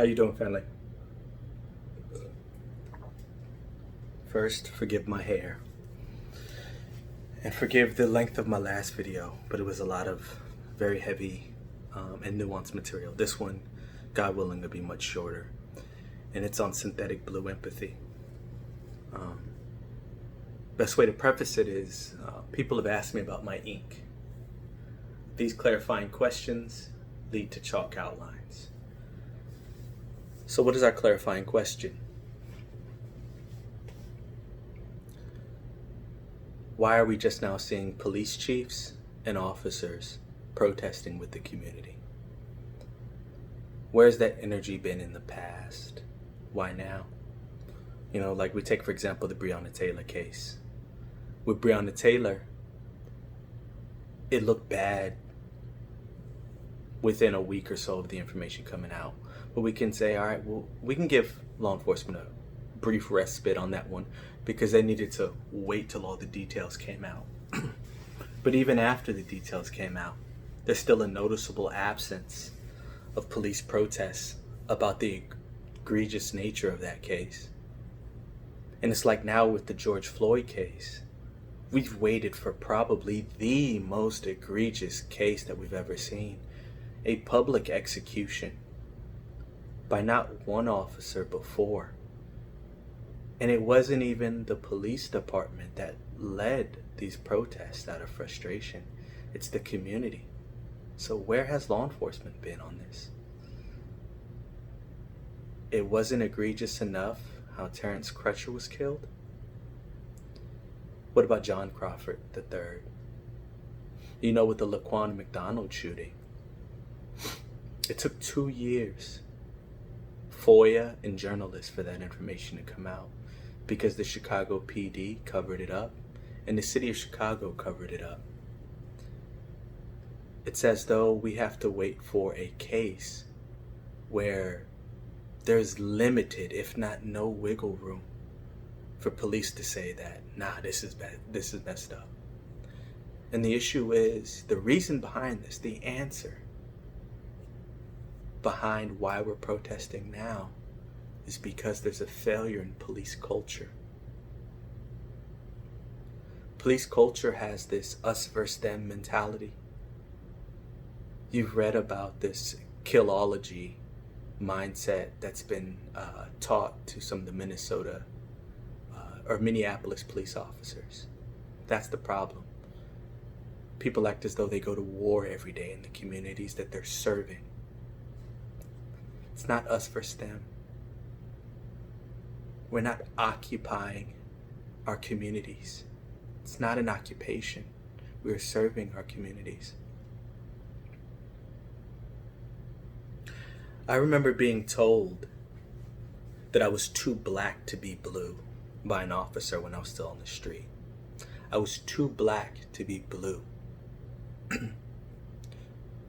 How you doing, family? First, forgive my hair. And forgive the length of my last video, but it was a lot of very heavy and nuanced material. This one, God willing, will be much shorter. And it's on synthetic blue empathy. Best way to preface it is, people have asked me about my ink. These clarifying questions lead to chalk outlines. So what is our clarifying question? Why are we just now seeing police chiefs and officers protesting with the community? Where's that energy been in the past? Why now? Like we take, for example, the Breonna Taylor case. With Breonna Taylor, it looked bad within a week or so of the information coming out. But we can say, all right, well, we can give law enforcement a brief respite on that one because they needed to wait till all the details came out. But even after the details came out, there's still a noticeable absence of police protests about the egregious nature of that case. And it's like now with the George Floyd case, we've waited for probably the most egregious case that we've ever seen. A public execution by not one officer before. And it wasn't even the police department that led these protests out of frustration. It's the community. So where has law enforcement been on this? It wasn't egregious enough how Terrence Crutcher was killed? What about John Crawford III? With the Laquan McDonald shooting, it took 2 years, FOIA and journalists, for that information to come out because the Chicago PD covered it up and the city of Chicago covered it up. It's as though we have to wait for a case where there's limited, if not no, wiggle room for police to say that, nah, this is bad, this is messed up. And the issue is, the reason behind this, the answer behind why we're protesting now, is because there's a failure in police culture. Police culture has this us versus them mentality. You've read about this killology mindset that's been taught to some of the Minnesota or Minneapolis police officers. That's the problem. People act as though they go to war every day in the communities that they're serving. It's not us versus them. We're not occupying our communities. It's not an occupation. We're serving our communities. I remember being told that I was too black to be blue by an officer when I was still on the street. I was too black to be blue. I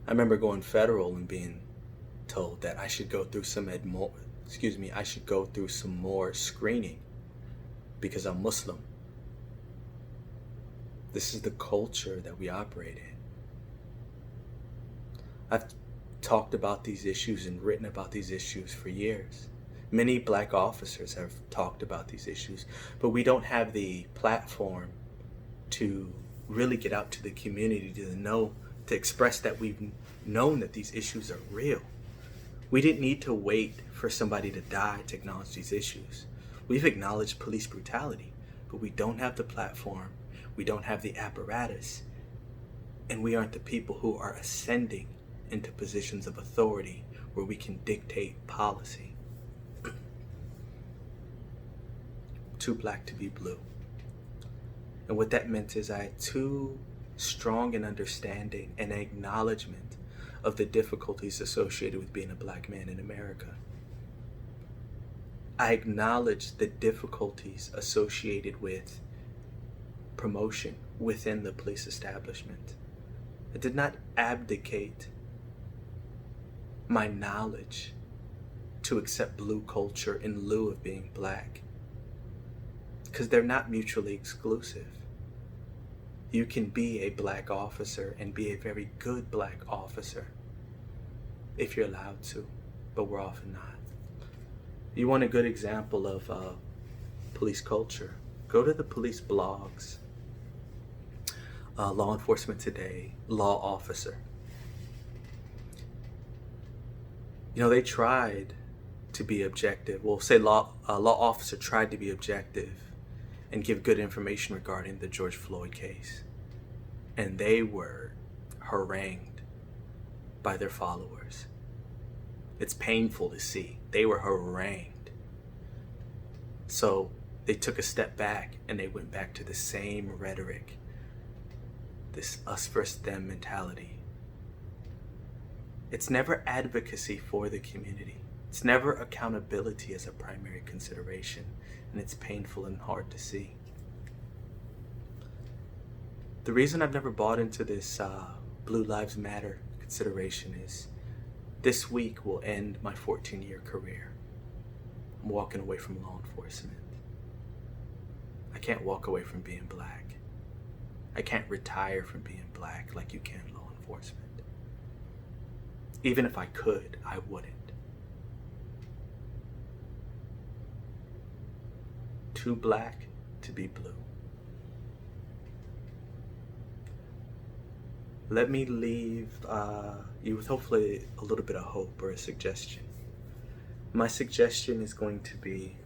remember going federal and being told that I should go through some more screening because I'm Muslim. This is the culture that we operate in. I've talked about these issues and written about these issues for years. Many black officers have talked about these issues, but we don't have the platform to really get out to the community to express that we've known that these issues are real. We didn't need to wait for somebody to die to acknowledge these issues. We've acknowledged police brutality, but we don't have the platform, we don't have the apparatus, and we aren't the people who are ascending into positions of authority where we can dictate policy. Too black to be blue. And what that meant is I had too strong an understanding and acknowledgement of the difficulties associated with being a black man in America. I acknowledged the difficulties associated with promotion within the police establishment. I did not abdicate my knowledge to accept blue culture in lieu of being black, because they're not mutually exclusive. You can be a black officer and be a very good black officer if you're allowed to. but we're often not. You want a good example of police culture? Go to the police blogs. Law Enforcement Today, Law Officer. You know, they tried to be objective. Well, say Law Officer tried to be objective and give good information regarding the George Floyd case. And they were harangued by their followers. It's painful to see. They were harangued. So they took a step back and they went back to the same rhetoric, this us versus them mentality. It's never advocacy for the community. It's never accountability as a primary consideration, and it's painful and hard to see. The reason I've never bought into this Blue Lives Matter consideration is this week will end my 14-year career. I'm walking away from law enforcement. I can't walk away from being black. I can't retire from being black like you can law enforcement. Even if I could, I wouldn't. Too black to be blue. Let me leave you with hopefully a little bit of hope or a suggestion. My suggestion is going to be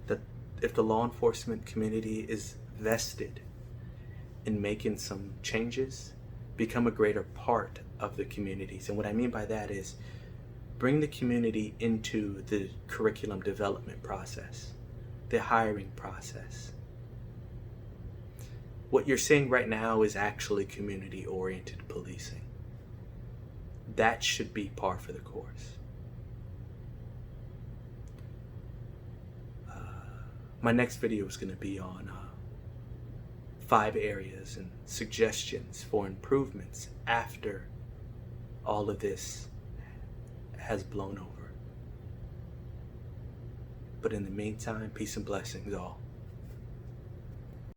that if the law enforcement community is vested in making some changes, become a greater part of the communities. And what I mean by that is bring the community into the curriculum development process, the hiring process. What you're seeing right now is actually community-oriented policing. That should be par for the course. My next video is going to be on 5 areas and suggestions for improvements after all of this has blown over. But in the meantime, peace and blessings all.